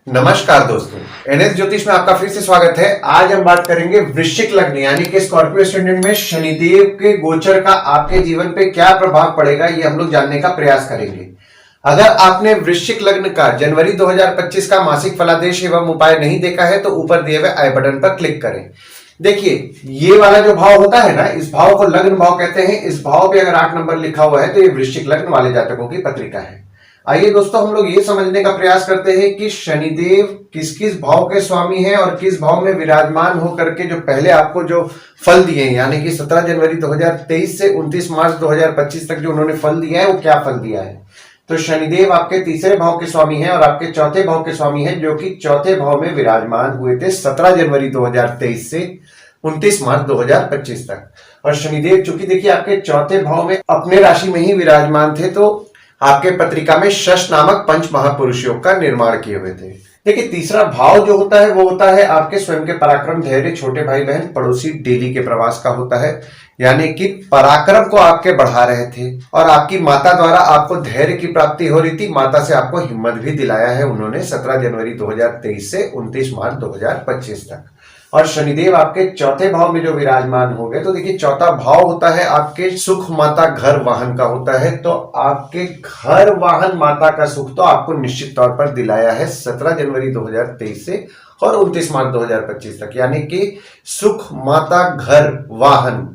नमस्कार दोस्तों, एनएस ज्योतिष में आपका फिर से स्वागत है। आज हम बात करेंगे वृश्चिक लग्न यानी कि स्कॉर्पियो एस्टेंडेंट में शनिदेव के गोचर का आपके जीवन पे क्या प्रभाव पड़ेगा, ये हम लोग जानने का प्रयास करेंगे। अगर आपने वृश्चिक लग्न का जनवरी 2025 का मासिक फलादेश एवं उपाय नहीं देखा है तो ऊपर दिए हुए आई बटन पर क्लिक करें। देखिए, ये वाला जो भाव होता है ना, इस भाव को लग्न भाव कहते हैं। इस भाव पे अगर 8 नंबर लिखा हुआ है तो ये वृश्चिक लग्न वाले जातकों की पत्रिका है। आइए दोस्तों, हम लोग ये समझने का प्रयास करते हैं कि शनिदेव किस किस भाव के स्वामी हैं और किस भाव में विराजमान होकर के जो पहले आपको जो फल दिए हैं, यानी कि 17 जनवरी 2023 से 29 मार्च 2025 तक जो उन्होंने फल दिया है वो क्या फल दिया है। तो शनिदेव आपके तीसरे भाव के स्वामी हैं और आपके चौथे भाव के स्वामी हैं, जो कि चौथे भाव में विराजमान हुए थे 17 जनवरी 2023 से 29 मार्च 2025 तक। और शनिदेव चूंकि देखिए आपके चौथे भाव में अपने राशि में ही विराजमान थे, तो आपके पत्रिका में शश नामक पंच महापुरुष योग का निर्माण किए हुए थे। देखिए, तीसरा भाव जो होता है वो होता है आपके स्वयं के पराक्रम, धैर्य, छोटे भाई बहन, पड़ोसी, डेली के प्रवास का होता है। यानी कि पराक्रम को आपके बढ़ा रहे थे और आपकी माता द्वारा आपको धैर्य की प्राप्ति हो रही थी। माता से आपको हिम्मत भी दिलाया है उन्होंने 17 जनवरी 2023 से 29 मार्च 2025 तक। और शनिदेव आपके चौथे भाव में जो विराजमान हो गए, तो देखिए चौथा भाव होता है आपके सुख, माता, घर, वाहन का होता है। तो आपके घर, वाहन, माता का सुख तो आपको निश्चित तौर पर दिलाया है 17 जनवरी 2023 से और 29 मार्च 2025 तक। यानी कि सुख, माता, घर, वाहन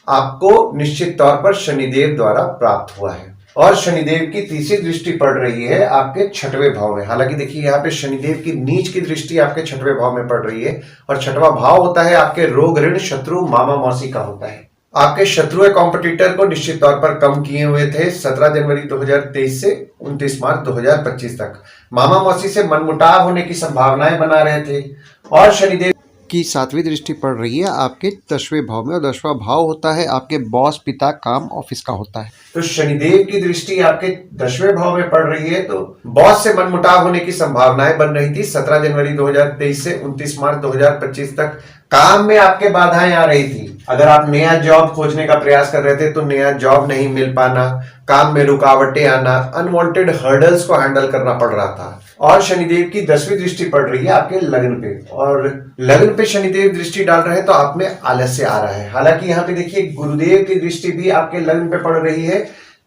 आपको निश्चित तौर पर शनिदेव द्वारा प्राप्त हुआ है। और शनिदेव की तीसरी दृष्टि पड़ रही है आपके छठवें भाव में। हालांकि देखिए यहाँ पे शनिदेव की नीच की दृष्टि आपके छठवें भाव में पड़ रही है और छठवां भाव होता है आपके रोग, ऋण, शत्रु, मामा, मौसी का होता है। आपके शत्रु कॉम्पिटिटर को निश्चित तौर पर कम किए हुए थे 17 जनवरी 2023 से 29 मार्च 2025 तक। मामा मौसी से मनमुटाव होने की संभावनाएं बना रहे थे। और शनिदेव की सातवीं दृष्टि पड़ रही है आपके 10वें भाव में और 10वां भाव होता है आपके बॉस, पिता, काम, ऑफिस का होता है। तो शनिदेव की दृष्टि आपके 10वें भाव में पड़ रही है, तो बॉस से मनमुटाव होने की संभावनाएं बन रही थी 17 जनवरी 2023 से 29 मार्च 2025 तक। काम में आपके बाधाएं आ रही थी। अगर आप नया जॉब खोजने का प्रयास कर रहे थे तो नया जॉब नहीं मिल पाना, काम में रुकावटें आना, अनवांटेड हर्डल्स को हैंडल करना पड़ रहा था। और शनिदेव की 10वीं दृष्टि पड़ रही है आपके लग्न पे, और लग्न पे शनिदेव दृष्टि डाल रहे हैं तो आप में आलस्य आ रहा है। हालांकि यहाँ पे देखिए गुरुदेव की दृष्टि भी आपके लग्न पे पड़ रही है,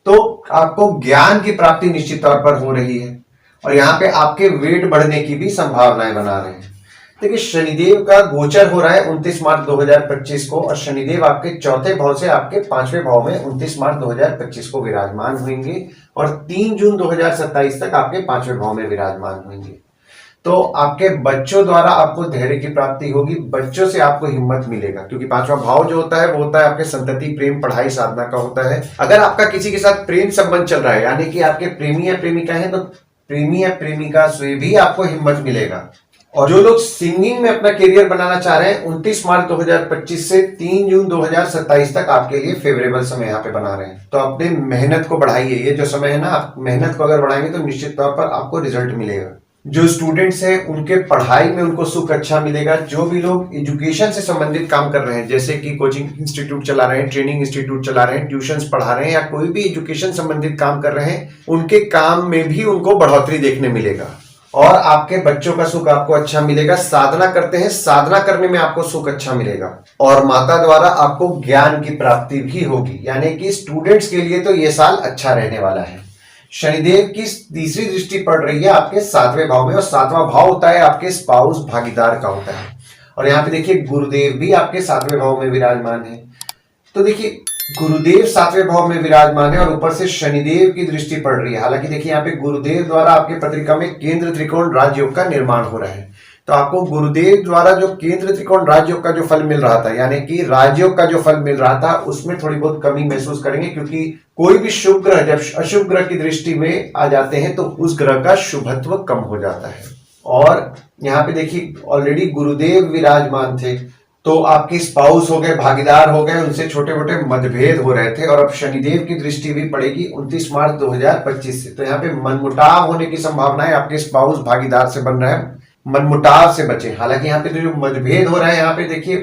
तो आपको ज्ञान की प्राप्ति निश्चित तौर पर हो रही है और यहाँ पे आपके वेट बढ़ने की भी संभावनाएं बना रहे हैं। देखिए, शनिदेव का गोचर हो रहा है 29 मार्च 2025 को और शनिदेव आपके चौथे भाव से आपके 5वें भाव में 29 मार्च 2025 को विराजमान होंगे और 3 जून 2027 तक आपके 5वें भाव में विराजमान होंगे। तो आपके बच्चों द्वारा आपको धैर्य की प्राप्ति होगी, बच्चों से आपको हिम्मत मिलेगा, क्योंकि 5वां भाव जो होता है वो होता है आपके संतति, प्रेम, पढ़ाई, साधना का होता है। अगर आपका किसी के साथ प्रेम संबंध चल रहा है, यानी कि आपके प्रेमी या प्रेमिका है, तो प्रेमी या प्रेमिका से भी आपको हिम्मत मिलेगा। और जो लोग सिंगिंग में अपना करियर बनाना चाह रहे हैं, 29 मार्च 2025 से 3 जून 2027 तक आपके लिए फेवरेबल समय यहाँ पे बना रहे हैं। तो अपने मेहनत को बढ़ाइए। ये जो समय है ना, आप मेहनत को अगर बढ़ाएंगे तो निश्चित तौर पर आपको रिजल्ट मिलेगा। जो स्टूडेंट्स हैं उनके पढ़ाई में उनको सुख अच्छा मिलेगा। जो भी लोग एजुकेशन से संबंधित काम कर रहे हैं, जैसे कि कोचिंग इंस्टीट्यूट चला रहे हैं, ट्रेनिंग इंस्टीट्यूट चला रहे हैं, ट्यूशंस पढ़ा रहे हैं या कोई भी एजुकेशन संबंधित काम कर रहे हैं, उनके काम में भी उनको बढ़ोतरी देखने मिलेगा। और आपके बच्चों का सुख आपको अच्छा मिलेगा। साधना करते हैं, साधना करने में आपको सुख अच्छा मिलेगा और माता द्वारा आपको ज्ञान की प्राप्ति भी होगी। यानी कि स्टूडेंट्स के लिए तो ये साल अच्छा रहने वाला है। शनिदेव की तीसरी दृष्टि पड़ रही है आपके 7वें भाव में और 7वां भाव होता है आपके स्पाउस, भागीदार का होता है। और यहाँ पे देखिए गुरुदेव भी आपके 7वें भाव में विराजमान है। तो देखिए गुरुदेव 7वें भाव में विराजमान है और ऊपर से शनिदेव की दृष्टि पड़ रही है। हालांकि देखिए यहाँ पे गुरुदेव द्वारा आपके पत्रिका में केंद्र त्रिकोण राजयोग का निर्माण हो रहा है। तो आपको गुरुदेव द्वारा जो केंद्र त्रिकोण राजयोग का जो फल मिल रहा था, यानी कि राजयोग का जो फल मिल रहा था, उसमें थोड़ी बहुत कमी महसूस करेंगे, क्योंकि कोई भी शुभ ग्रह जब अशुभ ग्रह की दृष्टि में आ जाते हैं तो उस ग्रह का शुभत्व कम हो जाता है। और यहाँ पे देखिए ऑलरेडी गुरुदेव विराजमान थे, तो आपके स्पाउस हो गए, भागीदार हो गए, उनसे छोटे मोटे मतभेद हो रहे थे और अब शनिदेव की दृष्टि भी पड़ेगी 29 मार्च 2025 से। तो यहाँ पे मनमुटाव होने की संभावना है आपके स्पाउस, भागीदार से बन रहा है। मनमुटाव से बचे। हालांकि यहाँ पे जो मतभेद हो रहा है, यहाँ पे देखिए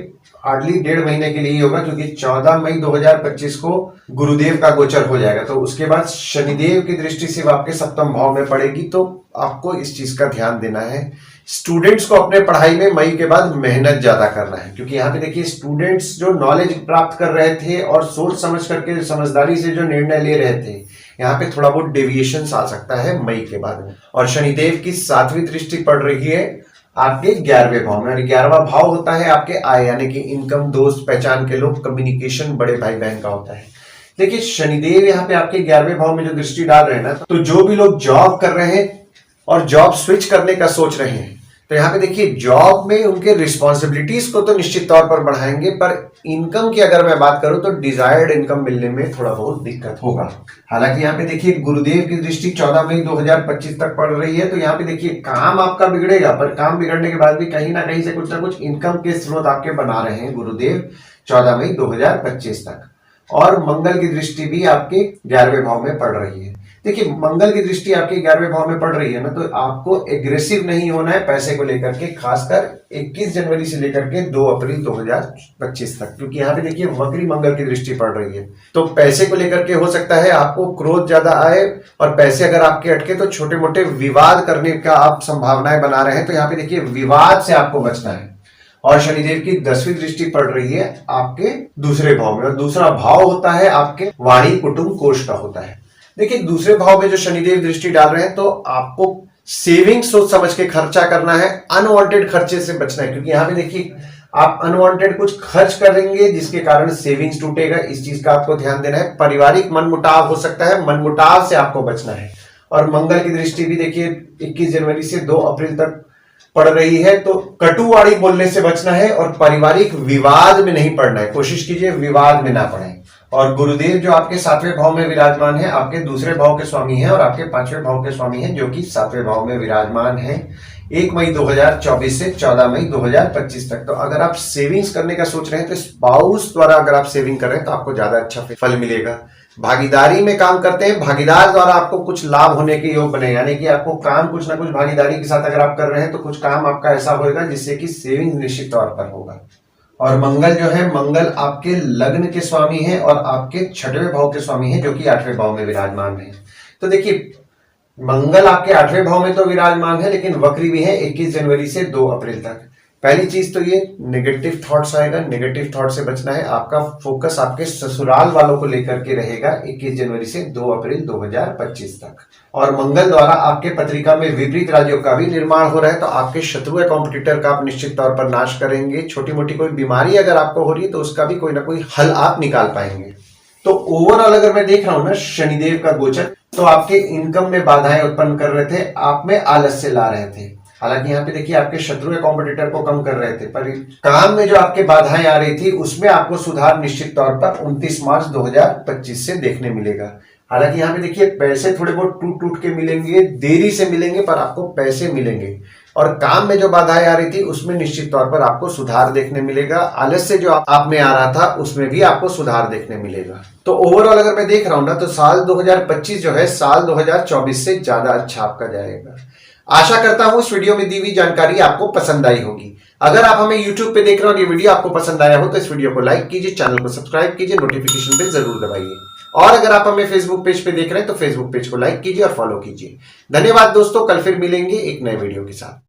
हार्डली 1.5 महीने के लिए ही होगा, क्योंकि 14 मई 2025 को गुरुदेव का गोचर हो जाएगा। तो उसके बाद शनिदेव की दृष्टि सिर्फ आपके 7वें भाव में पड़ेगी, तो आपको इस चीज का ध्यान देना है। स्टूडेंट्स को अपने पढ़ाई में मई के बाद मेहनत ज्यादा करना है, क्योंकि यहाँ पे देखिए स्टूडेंट्स जो नॉलेज प्राप्त कर रहे थे और सोच समझ करके समझदारी से जो निर्णय ले रहे थे, यहाँ पे थोड़ा बहुत डेविएशन आ सकता है मई के बाद में। और शनिदेव की 7वीं दृष्टि पड़ रही है आपके 11वें भाव में, और 11वां भाव होता है आपके आय यानी कि इनकम, दोस्त, पहचान के लोग, कम्युनिकेशन, बड़े भाई बहन का होता है। देखिए शनिदेव यहाँ पे आपके 11वें भाव में जो दृष्टि डाल रहे हैं ना, तो जो भी लोग जॉब कर रहे हैं और जॉब स्विच करने का सोच रहे हैं, तो यहाँ पे देखिए जॉब में उनके रिस्पॉन्सिबिलिटीज को तो निश्चित तौर पर बढ़ाएंगे, पर इनकम की अगर मैं बात करूं तो डिजायर्ड इनकम मिलने में थोड़ा बहुत दिक्कत होगा। हालांकि यहाँ पे देखिए गुरुदेव की दृष्टि 14 मई 2025 तक पड़ रही है, तो यहाँ पे देखिए काम आपका बिगड़ेगा, पर काम बिगड़ने के बाद भी कहीं ना कहीं से कुछ ना कुछ इनकम के स्रोत आपके बना रहे हैं गुरुदेव 14 मई 2025 तक। और मंगल की दृष्टि भी आपके 11वें भाव में पड़ रही है। देखिए मंगल की दृष्टि आपके 11वें भाव में पड़ रही है ना, तो आपको एग्रेसिव नहीं होना है पैसे को लेकर के, खासकर 21 जनवरी से लेकर के 2 अप्रैल 2025 तक, क्योंकि यहाँ पे देखिए वक्री मंगल की दृष्टि पड़ रही है। तो पैसे को लेकर के हो सकता है आपको क्रोध ज्यादा आए, और पैसे अगर आपके अटके तो छोटे मोटे विवाद करने का आप संभावनाएं बना रहे हैं, तो यहाँ पे देखिए विवाद से आपको बचना है। और शनिदेव की 10वीं दृष्टि पड़ रही है आपके दूसरे भाव में, और दूसरा भाव होता है आपके वाणी कुटुंब कोष का होता है। देखिए दूसरे भाव में जो शनिदेव दृष्टि डाल रहे हैं, तो आपको सेविंग सोच समझ के खर्चा करना है, अनवांटेड खर्चे से बचना है, क्योंकि यहाँ पे देखिए आप अनवांटेड कुछ खर्च करेंगे जिसके कारण सेविंग्स टूटेगा, इस चीज का आपको ध्यान देना है। पारिवारिक मनमुटाव हो सकता है, मनमुटाव से आपको बचना है। और मंगल की दृष्टि भी देखिए 21 जनवरी से 2 अप्रैल तक पड़ रही है, तो कटुवाणी बोलने से बचना है और पारिवारिक विवाद में नहीं पड़ना है, कोशिश कीजिए विवाद में ना पड़े। और गुरुदेव जो आपके 7वें भाव में विराजमान है, आपके दूसरे भाव के स्वामी हैं और आपके 5वें भाव के स्वामी हैं, जो कि 7वें भाव में विराजमान है 1 मई 2024 से 14 मई 2025 तक। तो अगर आप सेविंग्स करने का सोच रहे हैं तो स्पाउस द्वारा अगर आप सेविंग कर रहे हैं तो आपको ज्यादा अच्छा फल मिलेगा। भागीदारी में काम करते हैं, भागीदार द्वारा आपको कुछ लाभ होने के योग बने, यानी कि आपको काम कुछ ना कुछ भागीदारी के साथ अगर आप कर रहे हैं तो कुछ काम आपका ऐसा होगा जिससे कि सेविंग निश्चित तौर पर होगा। और मंगल जो है, मंगल आपके लग्न के स्वामी हैं और आपके 6वें भाव के स्वामी हैं, जो कि 8वें भाव में विराजमान है। तो देखिए मंगल आपके 8वें भाव में तो विराजमान है, लेकिन वक्री भी है 21 जनवरी से 2 अप्रैल तक। पहली चीज तो ये नेगेटिव थॉट्स आएगा, नेगेटिव थॉट से बचना है। आपका फोकस आपके ससुराल वालों को लेकर के रहेगा 21 जनवरी से 2 अप्रैल 2025 तक। और मंगल द्वारा आपके पत्रिका में विपरीत राज्यों का भी निर्माण हो रहा है, तो आपके शत्रु या कॉम्पिटिटर का आप निश्चित तौर पर नाश करेंगे। छोटी मोटी कोई बीमारी अगर आपको हो रही है तो उसका भी कोई ना कोई हल आप निकाल पाएंगे। तो ओवरऑल अगर मैं देख रहा हूं ना शनिदेव का गोचर, तो आपके इनकम में बाधाएं उत्पन्न कर रहे थे, आप में आलस्य ला रहे थे। हालांकि यहाँ पे देखिए आपके शत्रु या कॉम्पिटिटर को कम कर रहे थे, पर काम में जो आपके बाधाएं आ रही थी उसमें आपको सुधार निश्चित तौर पर 29 मार्च 2025 से देखने मिलेगा। हालांकि यहाँ पे देखिए पैसे थोड़े बहुत टूट टूट के मिलेंगे, देरी से मिलेंगे, पर आपको पैसे मिलेंगे। और काम में जो बाधाएं आ रही थी उसमें निश्चित तौर पर आपको सुधार देखने मिलेगा। आलस्य जो आप में आ रहा था उसमें भी आपको सुधार देखने मिलेगा। तो ओवरऑल अगर मैं देख रहा हूं ना, तो साल 2025 जो है साल 2024 से ज्यादा अच्छा आपका जाएगा। आशा करता हूं इस वीडियो में दी हुई जानकारी आपको पसंद आई होगी। अगर आप हमें YouTube पे देख रहे हो और ये वीडियो आपको पसंद आया हो तो इस वीडियो को लाइक कीजिए, चैनल को सब्सक्राइब कीजिए, नोटिफिकेशन बेल जरूर दबाइए। और अगर आप हमें फेसबुक पेज पे देख रहे हैं तो फेसबुक पेज को लाइक कीजिए और फॉलो कीजिए। धन्यवाद दोस्तों, कल फिर मिलेंगे एक नए वीडियो के साथ।